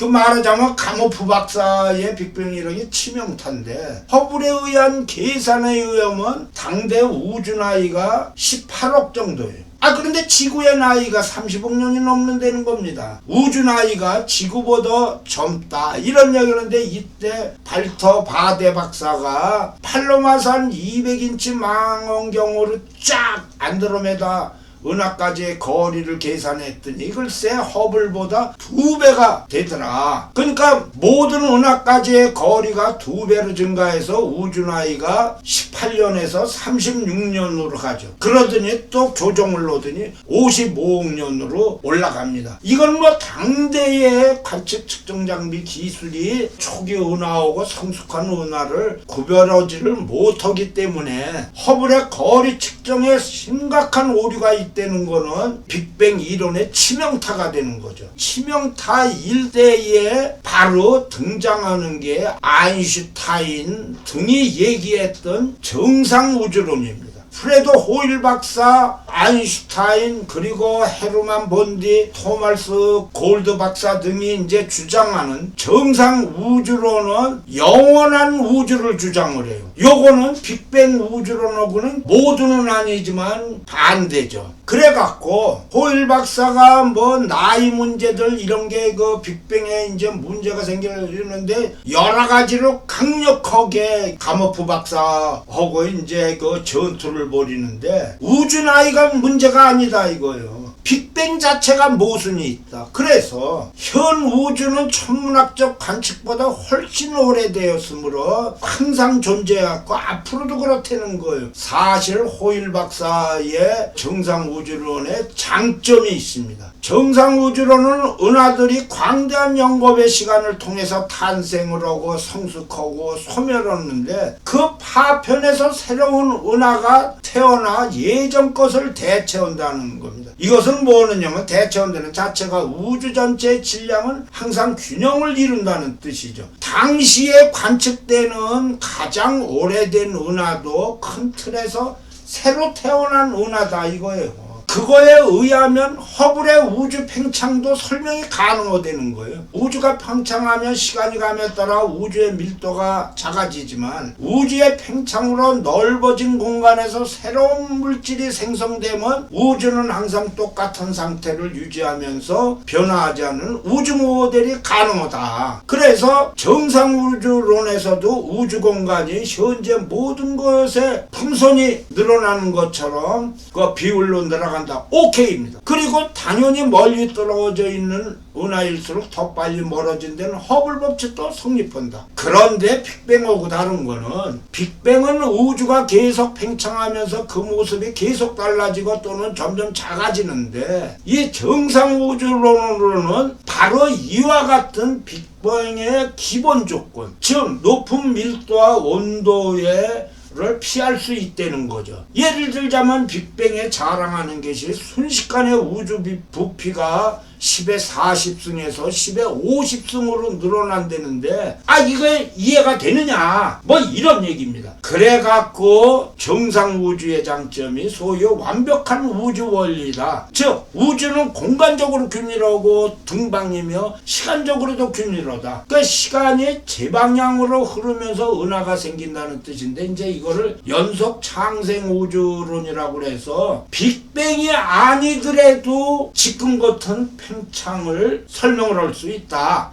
그 말하자면 가모프 박사의 빅뱅 이론이 치명타인데 허블에 의한 계산에 의하면 당대 우주 나이가 18억 정도예요. 그런데 지구의 나이가 30억 년이 넘는다는 겁니다. 우주 나이가 지구보다 젊다 이런 얘기하는데 이때 발터 바데 박사가 팔로마산 200인치 망원경으로 쫙 안드로메다 은하까지의 거리를 계산했더니 글쎄 허블보다 2배가 되더라. 그러니까 모든 은하까지의 거리가 2배로 증가해서 우주 나이가 18년에서 36년으로 가죠. 그러더니 또 조정을 놓더니 55억 년으로 올라갑니다. 이건 뭐 당대의 관측 측정 장비 기술이 초기 은하하고 성숙한 은하를 구별하지를 못하기 때문에 허블의 거리 측정에 심각한 오류가 있다는 거는 빅뱅 이론의 치명타가 되는 거죠. 치명타 일대에 바로 등장하는 게 아인슈타인 등이 얘기했던 정상우주론입니다. 프레드 호일 박사, 아인슈타인, 그리고 헤르만 본디, 토마스 골드 박사 등이 이제 주장하는 정상 우주론은 영원한 우주를 주장을 해요. 요거는 빅뱅 우주론하고는 모두는 아니지만 반대죠. 그래갖고 호일 박사가 뭐 나이 문제들 이런 게 그 빅뱅에 이제 문제가 생기는데 여러 가지로 강력하게 가모프 박사하고 이제 그 전투를 벌이는데 우주 나이가 문제가 아니다 이거예요. 빅뱅 자체가 모순이 있다. 그래서 현 우주는 천문학적 관측보다 훨씬 오래되었으므로 항상 존재해왔고 앞으로도 그렇다는 거예요. 사실 호일 박사의 정상우주론에 장점이 있습니다. 정상우주론은 은하들이 광대한 영겁의 시간을 통해서 탄생을 하고 성숙하고 소멸하는데 그 파편에서 새로운 은하가 태어나 예전 것을 대체한다는 겁니다. 이것은 뭐냐면 대체한다는 자체가 우주 전체의 질량은 항상 균형을 이룬다는 뜻이죠. 당시에 관측되는 가장 오래된 은하도 큰 틀에서 새로 태어난 은하다 이거예요. 그거에 의하면 허블의 우주 팽창도 설명이 가능하다는 거예요. 우주가 팽창하면 시간이 감에 따라 우주의 밀도가 작아지지만 우주의 팽창으로 넓어진 공간에서 새로운 물질이 생성되면 우주는 항상 똑같은 상태를 유지하면서 변화하지 않는 우주 모델이 가능하다. 그래서 정상우주론에서도 우주 공간이 현재 모든 것에 풍선이 늘어나는 것처럼 그 비율로 늘어간다. 오케이입니다. 그리고 당연히 멀리 떨어져 있는 은하일수록 더 빨리 멀어진 데는 허블 법칙도 성립한다. 그런데 빅뱅하고 다른 거는 빅뱅은 우주가 계속 팽창하면서 그 모습이 계속 달라지고 또는 점점 작아지는데 이 정상우주론으로는 바로 이와 같은 빅뱅의 기본 조건, 즉 높은 밀도와 온도의 를 피할 수 있다는 거죠. 예를 들자면 빅뱅에 자랑하는 것이 순식간에 우주 부피가 10의 40승에서 10의 50승으로 늘어난다는데 이거 이해가 되느냐 뭐 이런 얘기입니다. 그래갖고 정상우주의 장점이 소위 완벽한 우주 원리다. 즉 우주는 공간적으로 균일하고 등방이며 시간적으로도 균일하다. 그러니까 시간이 제방향으로 흐르면서 은하가 생긴다는 뜻인데 이제 이거를 연속 창생 우주론이라고 해서 빅뱅이 아니더라도 지금 같은 팽창을 설명을 할 수 있다.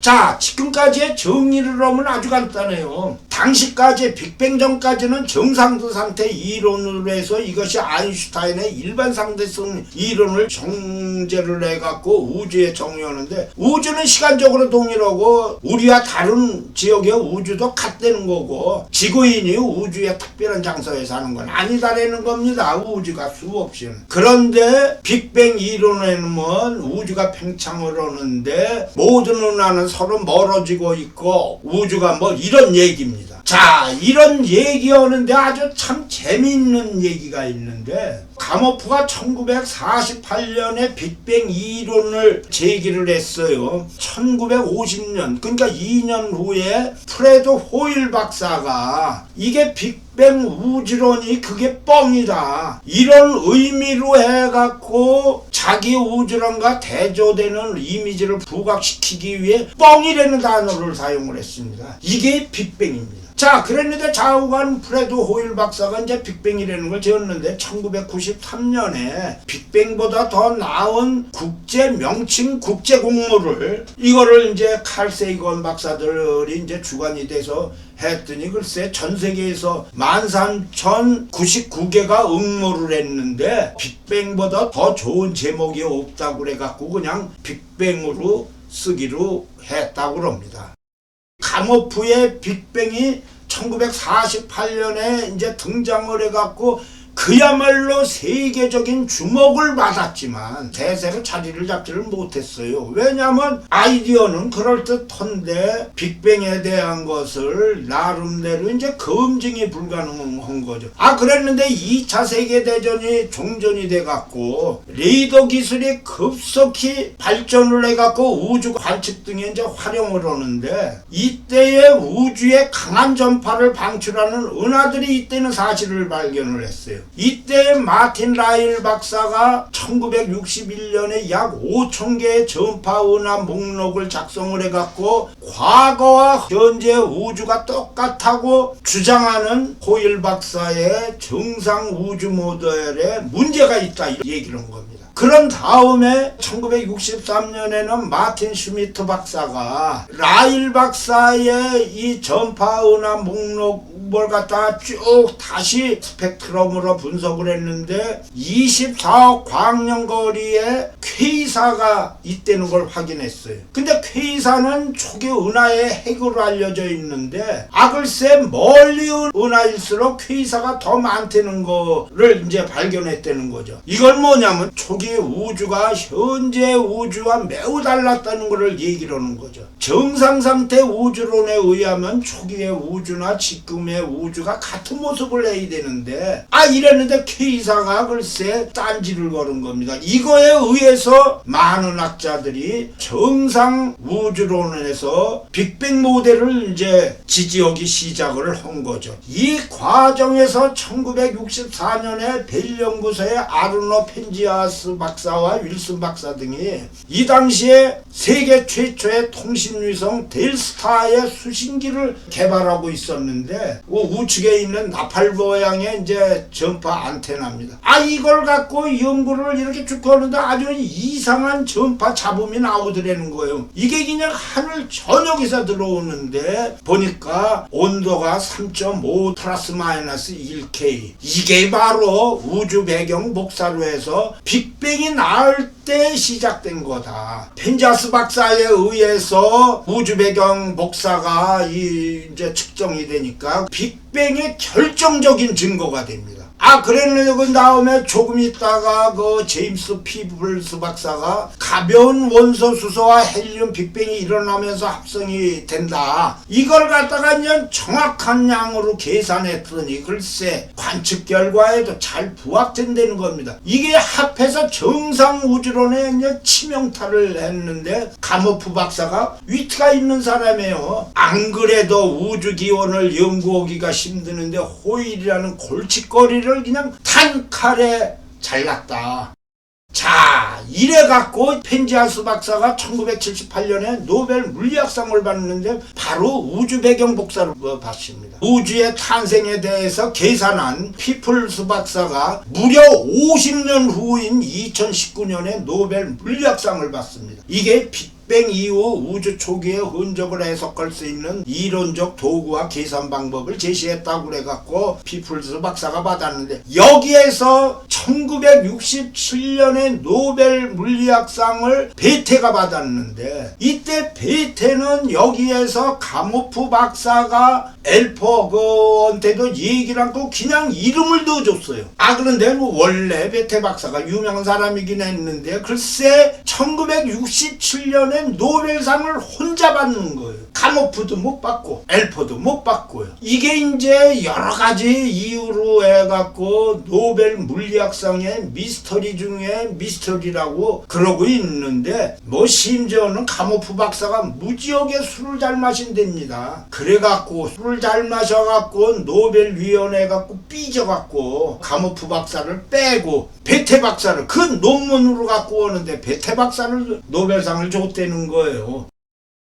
자, 지금까지의 정리를 하면 아주 간단해요. 당시까지 빅뱅 전까지는 정상도 상태 이론으로 해서 이것이 아인슈타인의 일반 상대성 이론을 정제를 해갖고 우주에 정의하는데 우주는 시간적으로 동일하고 우리와 다른 지역의 우주도 같다는 거고 지구인이 우주의 특별한 장소에 사는 건 아니다라는 겁니다. 우주가 수없이. 그런데 빅뱅 이론에는 우주가 팽창을 하는데 모든 은하는 서로 멀어지고 있고 우주가 뭐 이런 얘기입니다. 자, 이런 얘기하는데 아주 참 재미있는 얘기가 있는데 가모프가 1948년에 빅뱅 이론을 제기를 했어요. 1950년 그러니까 2년 후에 프레드 호일 박사가 이게 빅뱅 빅뱅 우주론이 그게 뻥이다, 이런 의미로 해갖고 자기 우주론과 대조되는 이미지를 부각시키기 위해 뻥이라는 단어를 사용을 했습니다. 이게 빅뱅입니다. 자, 그랬는데 좌우간 프레드 호일 박사가 이제 빅뱅이라는 걸 지었는데 1993년에 빅뱅보다 더 나은 국제 명칭 국제 공모를, 이거를 이제 칼 세이건 박사들이 이제 주관이 돼서 했더니 글쎄 전 세계에서 13,099개가 응모를 했는데 빅뱅보다 더 좋은 제목이 없다고 그래갖고 그냥 빅뱅으로 쓰기로 했다고 그럽니다. 가모프의 빅뱅이 1948년에 이제 등장을 해갖고 그야말로 세계적인 주목을 받았지만 대세로 자리를 잡지를 못했어요. 왜냐하면 아이디어는 그럴듯한데 빅뱅에 대한 것을 나름대로 이제 검증이 불가능한 거죠. 그랬는데 2차 세계대전이 종전이 돼갖고 레이더 기술이 급속히 발전을 해갖고 우주 관측 등에 이제 활용을 하는데 이때의 우주의 강한 전파를 방출하는 은하들이 있다는 사실을 발견을 했어요. 이때 마틴 라일 박사가 1961년에 약 5,000개의 전파 은하 목록을 작성을 해갖고 과거와 현재 우주가 똑같다고 주장하는 호일 박사의 정상 우주 모델에 문제가 있다, 이런 얘기를 한 겁니다. 그런 다음에 1963년에는 마틴 슈미트 박사가 라일 박사의 이 전파 은하 목록을 갖다가 쭉 다시 스펙트럼으로 분석을 했는데 24억 광년 거리에 퀘이사가 있다는 걸 확인했어요. 근데 퀘이사는 초기 은하의 핵으로 알려져 있는데 글쎄 멀리 은하일수록 퀘이사가 더 많다는 거를 이제 발견했다는 거죠. 이건 뭐냐면 초기 우주가 현재 우주와 매우 달랐다는 것을 얘기를 하는 거죠. 정상 상태 우주론에 의하면 초기의 우주나 지금의 우주가 같은 모습을 해야 되는데 이랬는데 퀘이사가 글쎄 딴지를 걸은 겁니다. 이거에 의해서 많은 학자들이 정상 우주론에서 빅뱅 모델을 이제 지지하기 시작을 한 거죠. 이 과정에서 1964년에 벨 연구소의 아르노 펜지아스 박사와 윌슨 박사 등이 이 당시에 세계 최초의 통신위성 델스타의 수신기를 개발하고 있었는데 우측에 있는 나팔 모양의 이제 전파 안테나입니다. 이걸 갖고 연구를 이렇게 쭉 하는데 아주 이상한 전파 잡음이 나오더라는 거예요. 이게 그냥 하늘 전역에서 들어오는데 보니까 온도가 3.5 플러스 마이너스 1K, 이게 바로 우주 배경 복사로 해서 빅뱅이 나올 때 시작된 거다. 펜지아스 박사에 의해서 우주 배경 복사가 이제 측정이 되니까 빅뱅의 결정적인 증거가 됩니다. 그랬는데 그 다음에 조금 있다가 그 제임스 피블스 박사가 가벼운 원소 수소와 헬륨 빅뱅이 일어나면서 합성이 된다, 이걸 갖다가 그냥 정확한 양으로 계산했더니 글쎄 관측 결과에도 잘 부합된다는 겁니다. 이게 합해서 정상 우주론에 그냥 치명타를 했는데 가모프 박사가 위트가 있는 사람이에요. 안 그래도 우주 기원을 연구하기가 힘드는데 호일이라는 골칫거리를 그냥 단칼에 잘랐다. 자, 이래갖고 펜지아스 박사가 1978년에 노벨 물리학상을 받는데 바로 우주 배경 복사를 받습니다. 우주의 탄생에 대해서 계산한 피플스 박사가 무려 50년 후인 2019년에 노벨 물리학상을 받습니다. 이게 빅뱅 이후 우주 초기의 흔적을 해석할 수 있는 이론적 도구와 계산 방법을 제시했다고 그래갖고 피플스 박사가 받았는데, 여기에서 1967년에 노벨 물리학상을 베테가 받았는데, 이때 베테는 여기에서 가모프 박사가 엘퍼그한테도 얘기를 하고 그냥 이름을 넣어줬어요. 그런데 원래 베테 박사가 유명한 사람이긴 했는데 글쎄 1967년에 이번에 노벨상을 혼자 받는 거예요. 카모프도 못 받고 엘포도 못 받고요. 이게 이제 여러 가지 이유로 해갖고 노벨 물리학상의 미스터리 중에 미스터리라고 그러고 있는데, 뭐 심지어는 카모프 박사가 무지하게 술을 잘 마신답니다. 그래갖고 술을 잘 마셔갖고 노벨위원회 갖고 삐져갖고 카모프 박사를 빼고 베테 박사를 그 논문으로 갖고 오는데 베테 박사를 노벨상을 줬다는 거예요.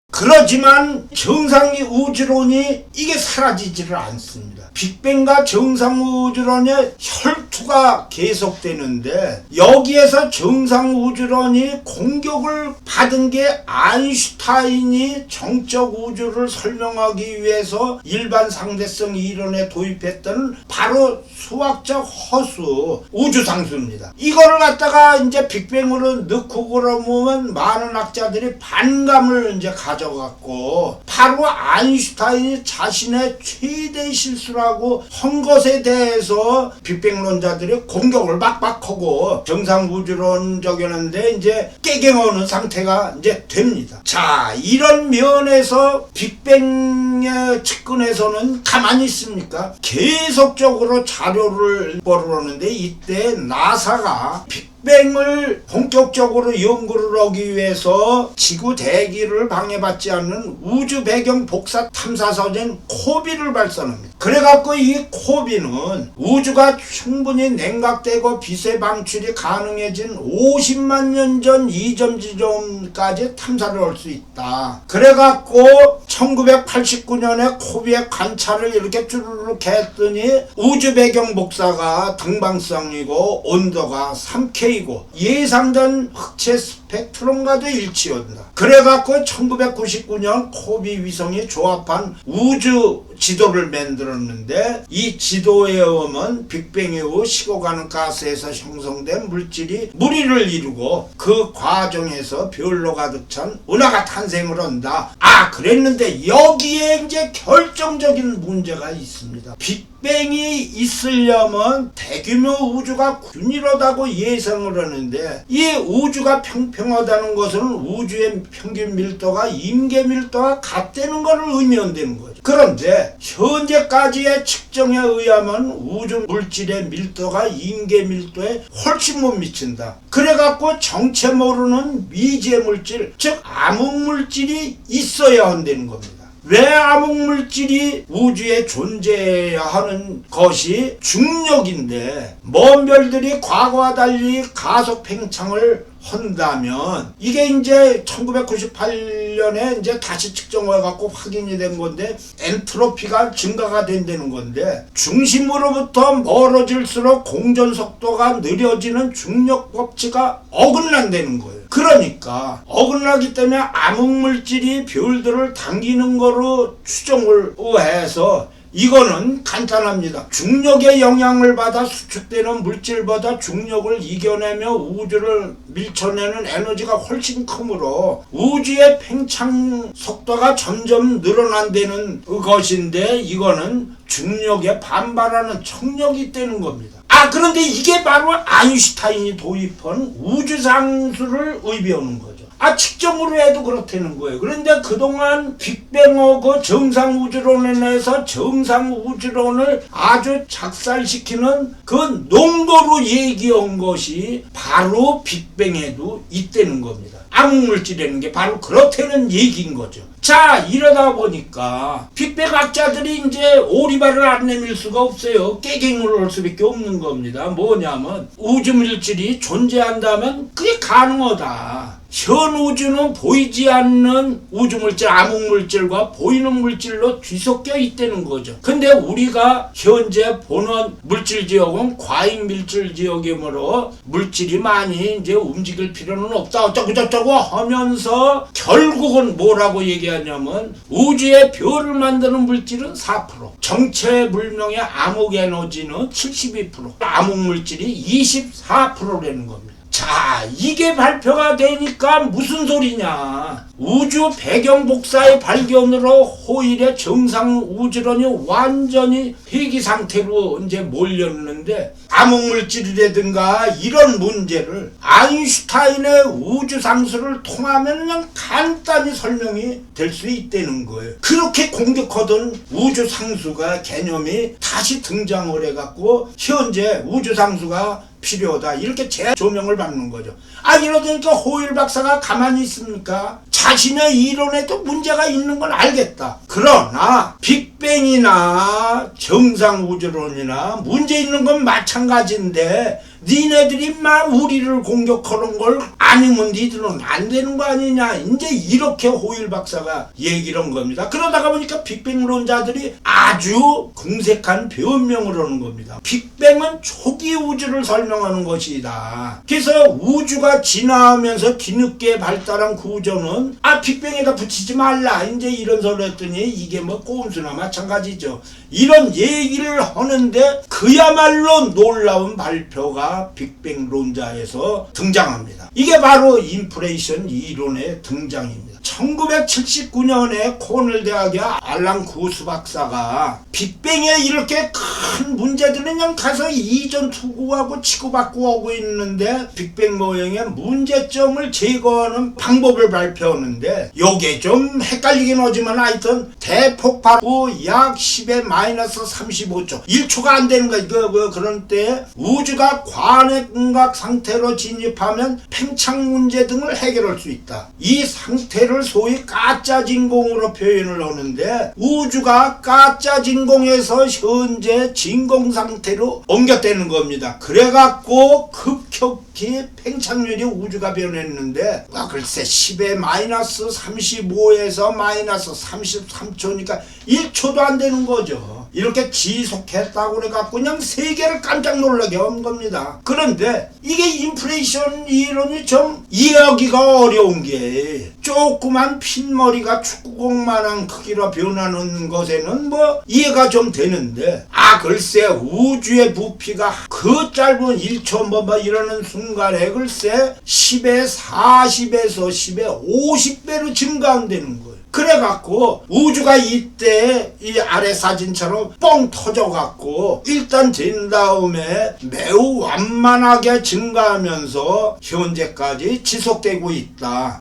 그렇지만 정상이 우주론이 이게 사라지지를 않습니다. 빅뱅과 정상우주론의 혈투가 계속되는데, 여기에서 정상우주론이 공격을 받은 게 아인슈타인이 정적 우주를 설명하기 위해서 일반 상대성 이론에 도입했던 바로 수학적 허수 우주상수입니다. 이거를 갖다가 이제 빅뱅으로 넣고 그러면 많은 학자들이 반감을 이제 가져갔고, 바로 아인슈타인이 자신의 최대 실수라고 한 것에 대해서 빅뱅론자들이 공격을 막박하고 정상우주론적이었는데 이제 깨갱하는 상태가 이제 됩니다. 자, 이런 면에서 빅뱅의 측근에서는 가만히 있습니까? 계속적으로 자료를 벌어오는데, 이때 나사가 빅뱅을 본격적으로 연구를 하기 위해서 지구 대기를 방해받지 않는 우주 배경 복사 탐사선인 코비를 발사합니다. 그래갖고 이 코비는 우주가 충분히 냉각되고 빛의 방출이 가능해진 50만 년 전 이점 지점까지 탐사를 할 수 있다. 그래갖고 1989년에 코비의 관찰을 이렇게 쭈르륵 했더니 우주 배경 복사가 등방성이고 온도가 3K고 예상된 흑체 스펙트럼과도 일치한다. 그래갖고 1999년 코비 위성이 조합한 우주 지도를 만들었는데, 이 지도에 의하면 빅뱅 이후 식어가는 가스에서 형성된 물질이 무리를 이루고 그 과정에서 별로 가득 찬 은하가 탄생을 한다. 그랬는데 여기에 이제 결정적인 문제가 있습니다. 빅뱅이 있으려면 대규모 우주가 균일하다고 예상을 하는데, 이 우주가 평평하다는 것은 우주의 평균 밀도가 임계 밀도와 같다는 것을 의미한다는 거죠. 그런데 현재까지의 측정에 의하면 우주 물질의 밀도가 임계 밀도에 훨씬 못 미친다. 그래갖고 정체 모르는 미지의 물질, 즉 암흑물질이 있어야 한다는 겁니다. 왜 암흑물질이 우주에 존재해야 하는 것이 중력인데, 먼 별들이 과거와 달리 가속 팽창을 한다면, 이게 이제 1998년에 이제 다시 측정해갖고 확인이 된 건데, 엔트로피가 증가가 된다는 건데, 중심으로부터 멀어질수록 공전 속도가 느려지는 중력 법칙가 어긋난다는 거예요. 그러니까 어긋나기 때문에 암흑물질이 별들을 당기는 거로 추정을 해서, 이거는 간단합니다. 중력의 영향을 받아 수축되는 물질보다 중력을 이겨내며 우주를 밀쳐내는 에너지가 훨씬 크므로 우주의 팽창 속도가 점점 늘어난다는 것인데, 이거는 중력에 반발하는 청력이 있다는 겁니다. 그런데 이게 바로 아인슈타인이 도입한 우주상수를 의미하는 거죠. 측정으로 해도 그렇다는 거예요. 그런데 그동안 빅뱅하고 정상우주론에 대해서 정상우주론을 아주 작살시키는 그 농도로 얘기한 것이 바로 빅뱅에도 있다는 겁니다. 암흑물질이라는 게 바로 그렇다는 얘기인 거죠. 자, 이러다 보니까 빅뱅 학자들이 이제 오리발을 안 내밀 수가 없어요. 깨갱을 할 수밖에 없는 겁니다. 뭐냐면 우주물질이 존재한다면 그게 가능하다. 현 우주는 보이지 않는 우주물질, 암흑물질과 보이는 물질로 뒤섞여 있다는 거죠. 근데 우리가 현재 보는 물질지역은 과잉물질지역이므로 물질이 많이 이제 움직일 필요는 없다. 어쩌고저쩌고 하면서 결국은 뭐라고 얘기하냐면, 우주의 별을 만드는 물질은 4%, 정체불명의 암흑에너지는 72%, 암흑물질이 24%라는 겁니다. 자, 이게 발표가 되니까 무슨 소리냐. 우주 배경 복사의 발견으로 호일의 정상 우주론이 완전히 회귀 상태로 이제 몰렸는데, 암흑물질이라든가 이런 문제를 아인슈타인의 우주 상수를 통하면 그냥 간단히 설명이 될 수 있다는 거예요. 그렇게 공격하던 우주 상수가 개념이 다시 등장을 해갖고 현재 우주 상수가 필요하다, 이렇게 재조명을 받는 거죠. 이러니까 호일 박사가 가만히 있습니까? 자신의 이론에도 문제가 있는 건 알겠다. 그러나 빅뱅이나 정상우주론이나 문제 있는 건 마찬가지인데, 니네들이 막 우리를 공격하는 걸 아니면 니들은 안 되는 거 아니냐, 이제 이렇게 호일 박사가 얘기를 한 겁니다. 그러다가 보니까 빅뱅론자들이 아주 궁색한 변명을 하는 겁니다. 빅뱅은 초기 우주를 설명하는 것이다. 그래서 우주가 진화하면서 뒤늦게 발달한 구조는 빅뱅에다 붙이지 말라, 이제 이런 소리 했더니 이게 뭐 꼼수나 마찬가지죠. 이런 얘기를 하는데 그야말로 놀라운 발표가 빅뱅론자에서 등장합니다. 이게 바로 인플레이션 이론의 등장입니다. 1979년에 코넬 대학의 알란 구스 박사가 빅뱅에 이렇게 큰 문제들은 그냥 가서 이전 투구하고 치고받고 하고 있는데, 빅뱅 모형의 문제점을 제거하는 방법을 발표하는데, 요게 좀 헷갈리긴 하지만 하여튼 대폭발 후 약 10의 마이너스 35초 1초가 안 되는 거야. 그런 때 우주가 관핵음각 상태로 진입하면 팽창 문제 등을 해결할 수 있다. 이 상태를 소위 가짜 진공으로 표현을 하는데, 우주가 가짜 진공에서 현재 진공 상태로 옮겼다는 겁니다. 그래갖고 급격히 팽창률이 우주가 변했는데, 글쎄 10의 마이너스 35에서 마이너스 33초니까 1초도 안 되는 거죠. 이렇게 지속했다고 그래갖고 그냥 세계를 깜짝 놀라게 한 겁니다. 그런데 이게 인플레이션 이론이 좀 이해하기가 어려운 게, 조그만 핀머리가 축구공만한 크기로 변하는 것에는 뭐 이해가 좀 되는데, 글쎄 우주의 부피가 그 짧은 1초 뭐 이러는 순간에 글쎄 10의 40에서 10의 50배로 증가한다는 거예요. 그래갖고 우주가 이때 이 아래 사진처럼 뻥 터져갖고 일단 된 다음에 매우 완만하게 증가하면서 현재까지 지속되고 있다.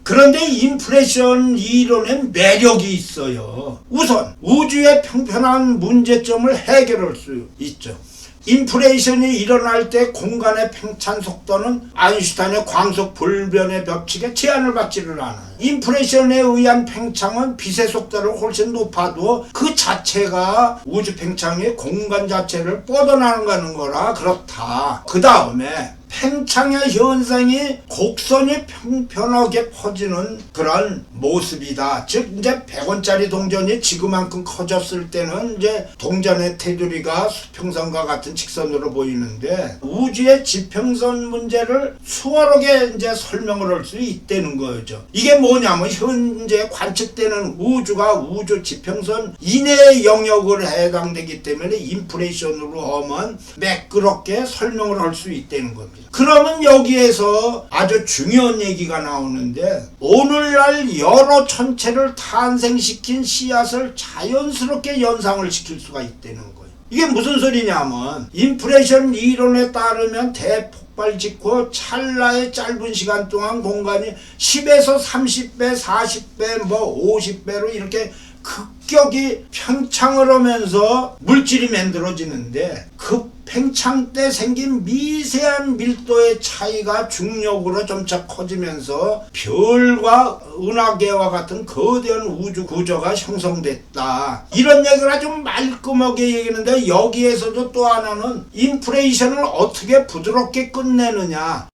그런데 인플레이션 이론의 매력이 있어요. 우선 우주의 평평한 문제점을 해결할 수 있죠. 인플레이션이 일어날 때 공간의 팽창 속도는 아인슈타인의 광속 불변의 법칙에 제한을 받지를 않아요. 인플레이션에 의한 팽창은 빛의 속도를 훨씬 높아도 그 자체가 우주 팽창의 공간 자체를 뻗어나가는 거라 그렇다. 그 다음에 팽창의 현상이 곡선이 평평하게 퍼지는 그런 모습이다. 즉 이제 100원짜리 동전이 지구만큼 커졌을 때는 이제 동전의 테두리가 수평선과 같은 직선으로 보이는데, 우주의 지평선 문제를 수월하게 이제 설명을 할 수 있다는 거죠. 이게 뭐냐면 현재 관측되는 우주가 우주 지평선 이내의 영역을 해당되기 때문에 인플레이션으로 하면 매끄럽게 설명을 할 수 있다는 겁니다. 그러면 여기에서 아주 중요한 얘기가 나오는데, 오늘날 여러 천체를 탄생시킨 씨앗을 자연스럽게 연상을 시킬 수가 있다는 거예요. 이게 무슨 소리냐면, 인플레이션 이론에 따르면 대폭발 직후 찰나의 짧은 시간 동안 공간이 10에서 30배, 40배, 50배로 이렇게 급격히 팽창을 하면서 물질이 만들어지는데, 그 팽창 때 생긴 미세한 밀도의 차이가 중력으로 점차 커지면서 별과 은하계와 같은 거대한 우주 구조가 형성됐다. 이런 얘기를 아주 말끔하게 얘기하는데, 여기에서도 또 하나는 인플레이션을 어떻게 부드럽게 끝내느냐.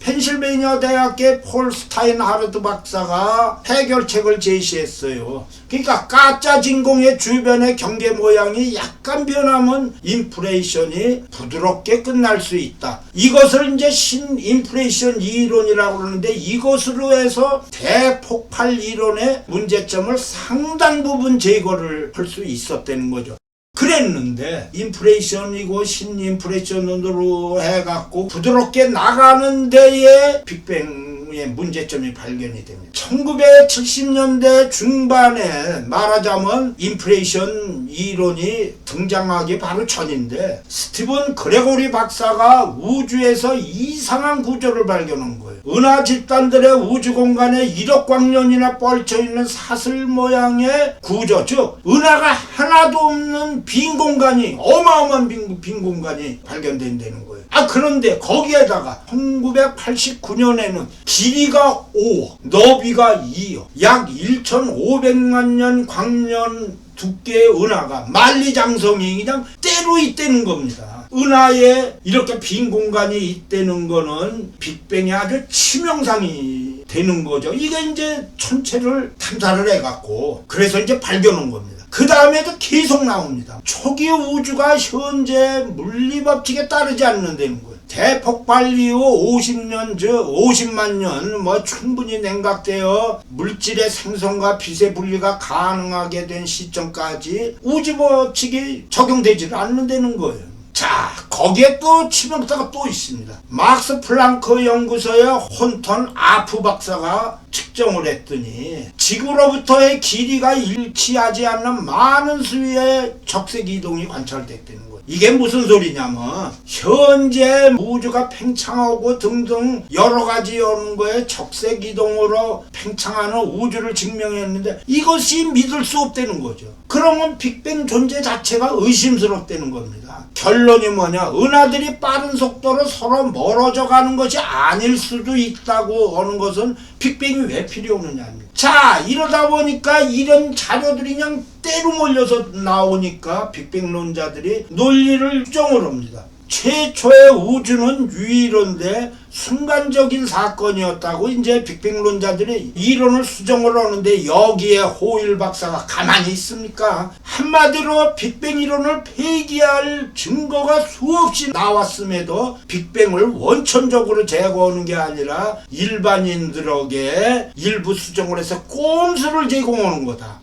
펜실베이니아 대학의 폴 스타인하르트 박사가 해결책을 제시했어요. 그러니까 가짜 진공의 주변의 경계 모양이 약간 변하면 인플레이션이 부드럽게 끝날 수 있다. 이것을 이제 신인플레이션 이론이라고 그러는데, 이것으로 해서 대폭발 이론의 문제점을 상당 부분 제거를 할 수 있었다는 거죠. 그랬는데 인플레이션이고 신인플레이션으로 해갖고 부드럽게 나가는 데에 빅뱅의 문제점이 발견이 됩니다. 1970년대 중반에 말하자면 인플레이션 이론이 등장하기 바로 전인데 스티븐 그레고리 박사가 우주에서 이상한 구조를 발견한 거예요. 은하 집단들의 우주 공간에 1억 광년이나 뻘쳐있는 사슬 모양의 구조, 즉 은하가 하나도 없는 빈 공간이, 어마어마한 빈 공간이 발견된다는 거예요. 그런데 거기에다가 1989년에는 길이가 5, 너비가 2요. 약 1,500만 년 광년 두께의 은하가 만리장성이 그냥 때로 있다는 겁니다. 은하에 이렇게 빈 공간이 있다는 거는 빅뱅이 아주 치명상이 되는 거죠. 이게 이제 천체를 탐사를 해갖고 그래서 이제 발견한 겁니다. 그 다음에도 계속 나옵니다. 초기 우주가 현재 물리법칙에 따르지 않는다는 거예요. 대폭발 이후 50년, 즉 50만 년 충분히 냉각되어 물질의 생성과 빛의 분리가 가능하게 된 시점까지 우주법칙이 적용되지 않는다는 거예요. 자, 거기에 또 치명타가 또 있습니다. 막스 플랑크 연구소의 혼턴 아프 박사가 측정을 했더니 지구로부터의 길이가 일치하지 않는 많은 수의 적색 이동이 관찰됐다는 거예요. 이게 무슨 소리냐면 현재 우주가 팽창하고 등등 여러 가지 연구에 적색 이동으로 팽창하는 우주를 증명했는데 이것이 믿을 수 없다는 거죠. 그러면 빅뱅 존재 자체가 의심스럽다는 겁니다. 결론이 뭐냐? 은하들이 빠른 속도로 서로 멀어져 가는 것이 아닐 수도 있다고 하는 것은 빅뱅이 왜 필요 없느냐입니다. 자, 이러다 보니까 이런 자료들이 그냥 때로 몰려서 나오니까 빅뱅론자들이 논리를 수정을 합니다. 최초의 우주는 유일한데 순간적인 사건이었다고 이제 빅뱅론자들이 이론을 수정을 하는데 여기에 호일 박사가 가만히 있습니까? 한마디로 빅뱅 이론을 폐기할 증거가 수없이 나왔음에도 빅뱅을 원천적으로 제거하는 게 아니라 일반인들에게 일부 수정을 해서 꼼수를 제공하는 거다.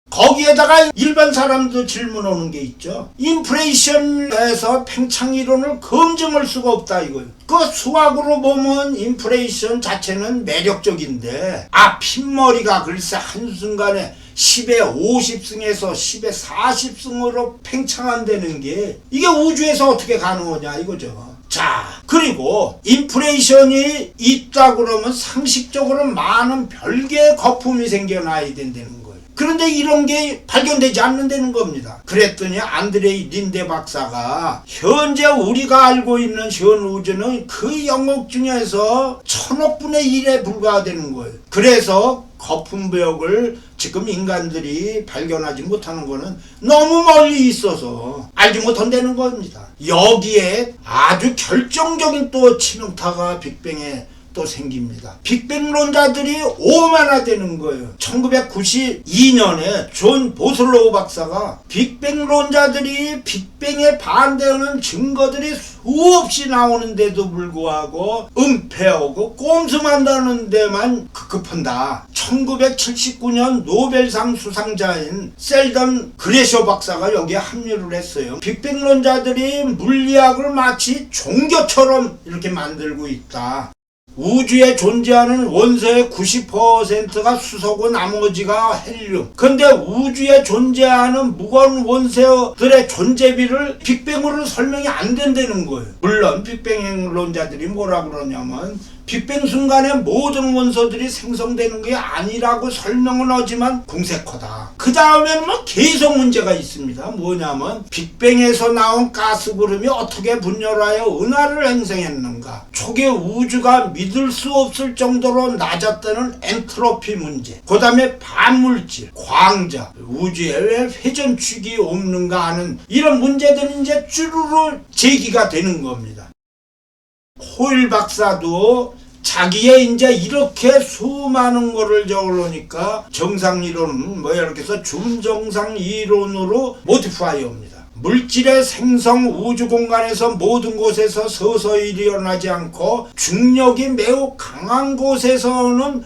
거기에다가 일반 사람도 질문하는 게 있죠. 인플레이션에서 팽창 이론을 검증할 수가 없다 이거예요. 그 수학으로 보면 인플레이션 자체는 매력적인데 핏머리가 글쎄 한순간에 10의 50승에서 10의 40승으로 팽창한다는 게 이게 우주에서 어떻게 가능하냐 이거죠. 자, 그리고 인플레이션이 있다 그러면 상식적으로 많은 별개의 거품이 생겨나야 된다는 거예요. 그런데 이런 게 발견되지 않는다는 겁니다. 그랬더니 안드레이 린데 박사가 현재 우리가 알고 있는 현 우주는 그 영역 중에서 1000억분의 1에 불과하다는 거예요. 그래서 거품벽을 지금 인간들이 발견하지 못하는 거는 너무 멀리 있어서 알지 못한다는 겁니다. 여기에 아주 결정적인 또 치명타가 빅뱅에 또 생깁니다. 빅뱅론자들이 오만화되는 거예요. 1992년에 존 보슬로우 박사가 빅뱅론자들이 빅뱅에 반대하는 증거들이 수없이 나오는데도 불구하고 은폐하고 꼼수만다는 데만 급급한다. 1979년 노벨상 수상자인 셀던 그레셔 박사가 여기에 합류를 했어요. 빅뱅론자들이 물리학을 마치 종교처럼 이렇게 만들고 있다. 우주에 존재하는 원소의 90%가 수소고 나머지가 헬륨. 근데 우주에 존재하는 무거운 원소들의 존재비를 빅뱅으로 설명이 안 된다는 거예요. 물론 빅뱅론자들이 뭐라 그러냐면 빅뱅 순간에 모든 원소들이 생성되는 게 아니라고 설명은 하지만 궁색하다. 그 다음에는 계속 문제가 있습니다. 뭐냐면 빅뱅에서 나온 가스 구름이 어떻게 분열하여 은하를 행성했는가. 초기 우주가 믿을 수 없을 정도로 낮았다는 엔트로피 문제. 그 다음에 반물질, 광자, 우주에 왜 회전축이 없는가 하는 이런 문제들이 이제 쭈루루 제기가 되는 겁니다. 호일 박사도 자기의 이제 이렇게 수많은 거를 적으려니까 정상이론은 이렇게 해서 준정상이론으로 모디파이어입니다. 물질의 생성 우주 공간에서 모든 곳에서 서서히 일어나지 않고 중력이 매우 강한 곳에서는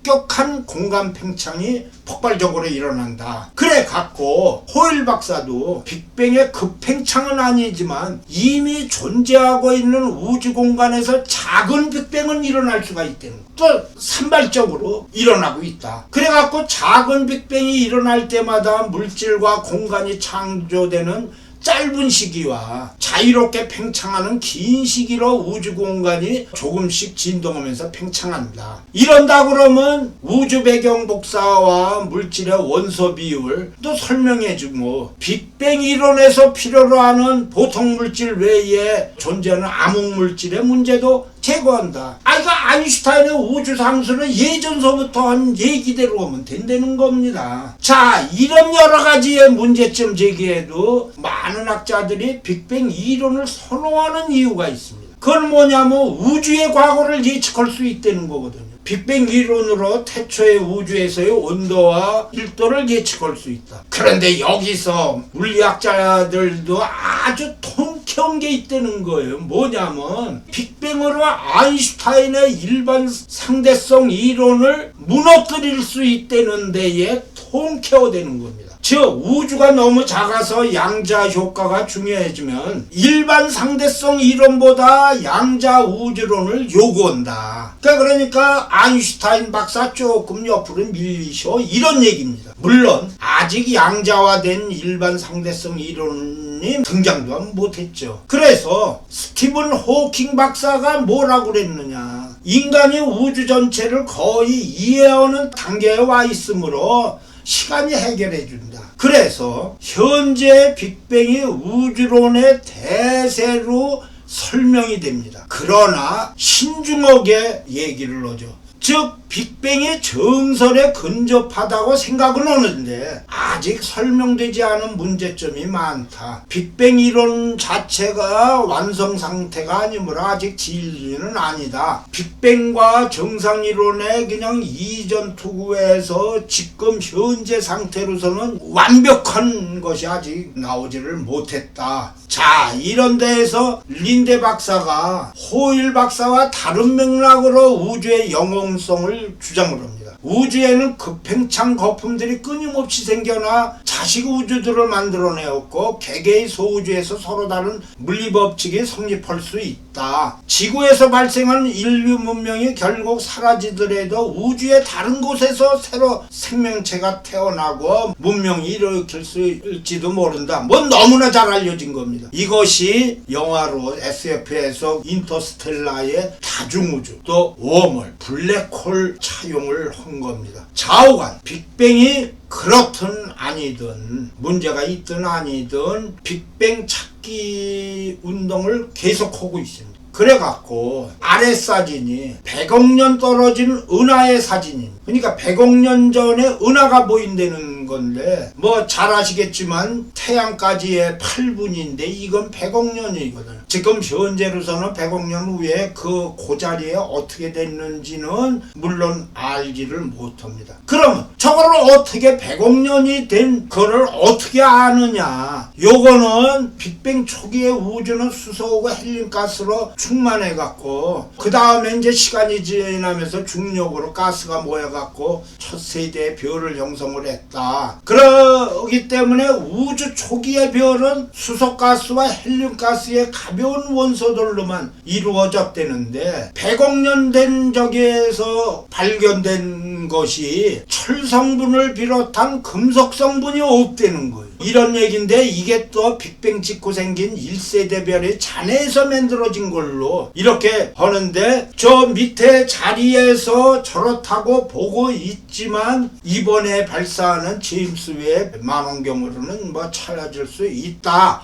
급격한 공간 팽창이 폭발적으로 일어난다. 그래 갖고 호일 박사도 빅뱅의 급팽창은 아니지만 이미 존재하고 있는 우주 공간에서 작은 빅뱅은 일어날 수가 있다는 거. 또 산발적으로 일어나고 있다. 그래 갖고 작은 빅뱅이 일어날 때마다 물질과 공간이 창조되는 짧은 시기와 자유롭게 팽창하는 긴 시기로 우주 공간이 조금씩 진동하면서 팽창한다. 이런다 그러면 우주 배경 복사와 물질의 원소 비율 또 설명해주고 빅뱅 이론에서 필요로 하는 보통 물질 외에 존재하는 암흑 물질의 문제도 제거한다. 이거 아인슈타인의 우주 상수는 예전서부터 한 얘기대로 하면 된다는 겁니다. 자, 이런 여러 가지의 문제점 제기에도 많은 학자들이 빅뱅 이론을 선호하는 이유가 있습니다. 그건 뭐냐면 우주의 과거를 예측할 수 있다는 거거든요. 빅뱅 이론으로 태초의 우주에서의 온도와 밀도를 예측할 수 있다. 그런데 여기서 물리학자들도 아주 통쾌한 게 있다는 거예요. 뭐냐면 빅뱅으로 아인슈타인의 일반 상대성 이론을 무너뜨릴 수 있다는 데에 통쾌하다는 겁니다. 즉 우주가 너무 작아서 양자 효과가 중요해지면 일반 상대성 이론보다 양자 우주론을 요구한다. 그러니까 아인슈타인 박사 조금 옆으로 밀리셔 이런 얘기입니다. 물론 아직 양자화된 일반 상대성 이론이 등장도 못했죠. 그래서 스티븐 호킹 박사가 뭐라고 그랬느냐. 인간이 우주 전체를 거의 이해하는 단계에 와 있으므로 시간이 해결해 준다. 그래서 현재 빅뱅이 우주론의 대세로 설명이 됩니다. 그러나 신중하게 얘기를 하죠. 즉 빅뱅이 정설에 근접하다고 생각은 하는데 아직 설명되지 않은 문제점이 많다. 빅뱅 이론 자체가 완성 상태가 아니므로 아직 진리는 아니다. 빅뱅과 정상 이론의 그냥 이전 투구에서 지금 현재 상태로서는 완벽한 것이 아직 나오지를 못했다. 자, 이런 데에서 린데 박사가 호일 박사와 다른 맥락으로 우주의 영웅성을 주장을 합니다. 우주에는 급팽창 거품들이 끊임없이 생겨나 자식 우주들을 만들어내었고 개개의 소우주에서 서로 다른 물리법칙이 성립할 수 있다. 지구에서 발생한 인류 문명이 결국 사라지더라도 우주의 다른 곳에서 새로 생명체가 태어나고 문명이 일으킬 수 있을지도 모른다. 뭐 너무나 잘 알려진 겁니다. 이것이 영화로 SF에서 인터스텔라의 다중우주 또 웜홀 블랙홀 차용을 한 겁니다. 좌우간 빅뱅이 그렇든 아니든 문제가 있든 아니든 빅뱅 찾기 운동을 계속하고 있습니다. 그래갖고 아래 사진이 100억 년 떨어진 은하의 사진입니다. 그러니까 100억 년 전에 은하가 보인다는 건데 뭐 잘 아시겠지만 태양까지의 8분인데 이건 100억 년이거든. 지금 현재로서는 100억 년 후에 그 고자리에 어떻게 됐는지는 물론 알지를 못합니다. 그러면 저거를 어떻게 100억 년이 된 거를 어떻게 아느냐. 요거는 빅뱅 초기의 우주는 수소하고 헬륨가스로 충만해갖고 그 다음에 이제 시간이 지나면서 중력으로 가스가 모여갖고 첫 세대의 별을 형성을 했다. 그러기 때문에 우주 초기의 별은 수소가스와 헬륨가스의 가벼운 원소들로만 이루어졌다는데 100억 년 된 적에서 발견된 것이 철 성분을 비롯한 금속 성분이 없다는 거예요. 이런 얘기인데 이게 또 빅뱅 찍고 생긴 1세대 별이 잔해에서 만들어진 걸로 이렇게 하는데 저 밑에 자리에서 저렇다고 보고 있지만 이번에 발사하는 제임스 웹 망원경으로는 뭐 찾아질 수 있다.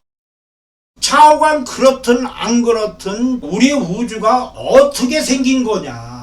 차후간 그렇든 안 그렇든 우리 우주가 어떻게 생긴 거냐.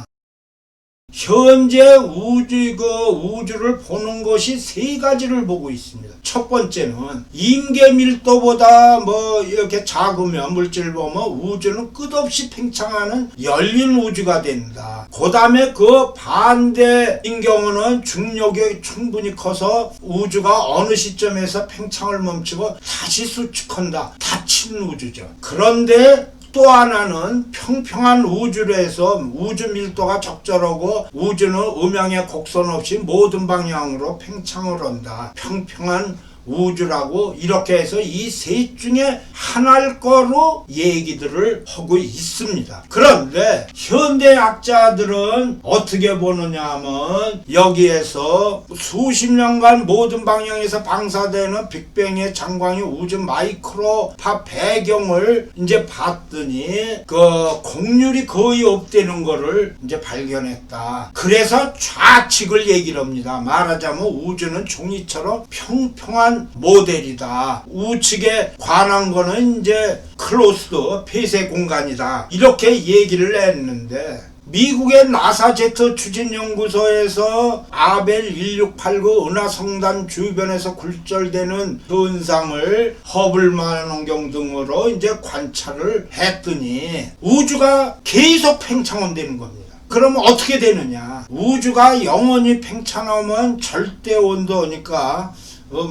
현재 우주를 보는 것이 세 가지를 보고 있습니다. 첫 번째는 임계 밀도보다 뭐 이렇게 작으면 물질을 보면 우주는 끝없이 팽창하는 열린 우주가 된다. 그 다음에 그 반대인 경우는 중력이 충분히 커서 우주가 어느 시점에서 팽창을 멈추고 다시 수축한다. 닫힌 우주죠. 그런데 또 하나는 평평한 우주에서 우주 밀도가 적절하고 우주는 음향의 곡선 없이 모든 방향으로 팽창을 한다. 평평한 우주라고 이렇게 해서 이 셋 중에 하나일 거로 얘기들을 하고 있습니다. 그런데 현대학자들은 어떻게 보느냐 하면 여기에서 수십 년간 모든 방향에서 방사되는 빅뱅의 장광이 우주 마이크로파 배경을 이제 봤더니 그 곡률이 거의 없다는 거를 이제 발견했다. 그래서 좌측을 얘기를 합니다. 말하자면 우주는 종이처럼 평평한 모델이다. 우측에 관한 거는 이제 클로스드 폐쇄 공간이다. 이렇게 얘기를 했는데 미국의 나사 제트 추진연구소에서 아벨 1689 은하성단 주변에서 굴절되는 현상을 허블 망원경 등으로 이제 관찰을 했더니 우주가 계속 팽창한다는 겁니다. 그러면 어떻게 되느냐? 우주가 영원히 팽창하면 절대 온도니까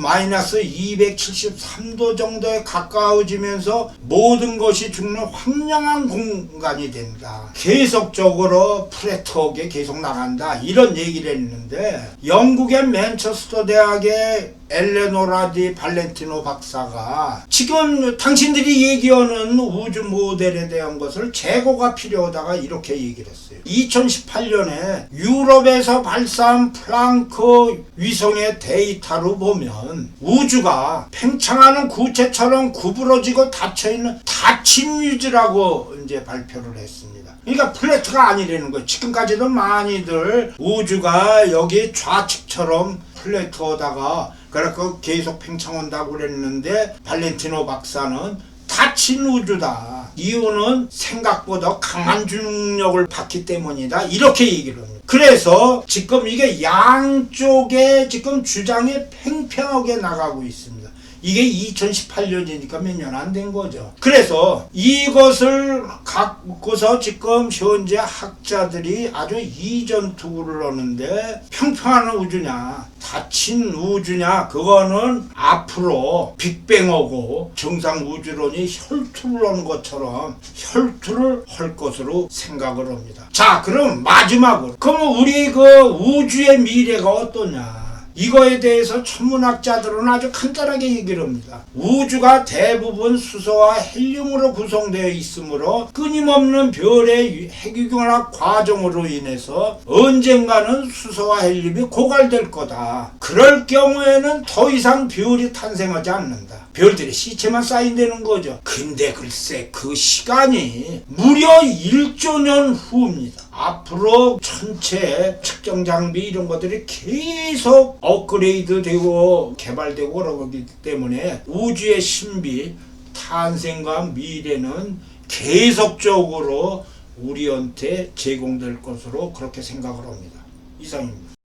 마이너스 273도 정도에 가까워지면서 모든 것이 죽는 황량한 공간이 된다. 계속적으로 플래트하게 계속 나간다. 이런 얘기를 했는데 영국의 맨체스터 대학의 엘레노라 디 발렌티노 박사가 지금 당신들이 얘기하는 우주 모델에 대한 것을 재고가 필요하다가 이렇게 얘기를 했어요. 2018년에 유럽에서 발사한 플랑크 위성의 데이터로 보면 우주가 팽창하는 구체처럼 구부러지고 닫혀있는 닫힌 유지라고 이제 발표를 했습니다. 그러니까 플래트가 아니라는 거예요. 지금까지도 많이들 우주가 여기 좌측처럼 플래트하다가 그래서 계속 팽창한다고 그랬는데 발렌티노 박사는 닫힌 우주다. 이유는 생각보다 강한 중력을 받기 때문이다. 이렇게 얘기를 합니다. 그래서 지금 이게 양쪽에 지금 주장이 팽팽하게 나가고 있습니다. 이게 2018년이니까 몇 년 안 된 거죠. 그래서 이것을 갖고서 지금 현재 학자들이 아주 이전 투구를 하는데 평평한 우주냐 닫힌 우주냐 그거는 앞으로 빅뱅하고 정상 우주론이 혈투를 하는 것처럼 혈투를 할 것으로 생각을 합니다. 자, 그럼 마지막으로 그럼 우리 그 우주의 미래가 어떠냐? 이거에 대해서 천문학자들은 아주 간단하게 얘기를 합니다. 우주가 대부분 수소와 헬륨으로 구성되어 있으므로 끊임없는 별의 핵융합 과정으로 인해서 언젠가는 수소와 헬륨이 고갈될 거다. 그럴 경우에는 더 이상 별이 탄생하지 않는다. 별들의 시체만 쌓인다는 거죠. 근데 글쎄 그 시간이 무려 1조 년 후입니다. 앞으로 전체 측정 장비 이런 것들이 계속 업그레이드 되고 개발되고 그러기 때문에 우주의 신비 탄생과 미래는 계속적으로 우리한테 제공될 것으로 그렇게 생각을 합니다. 이상입니다.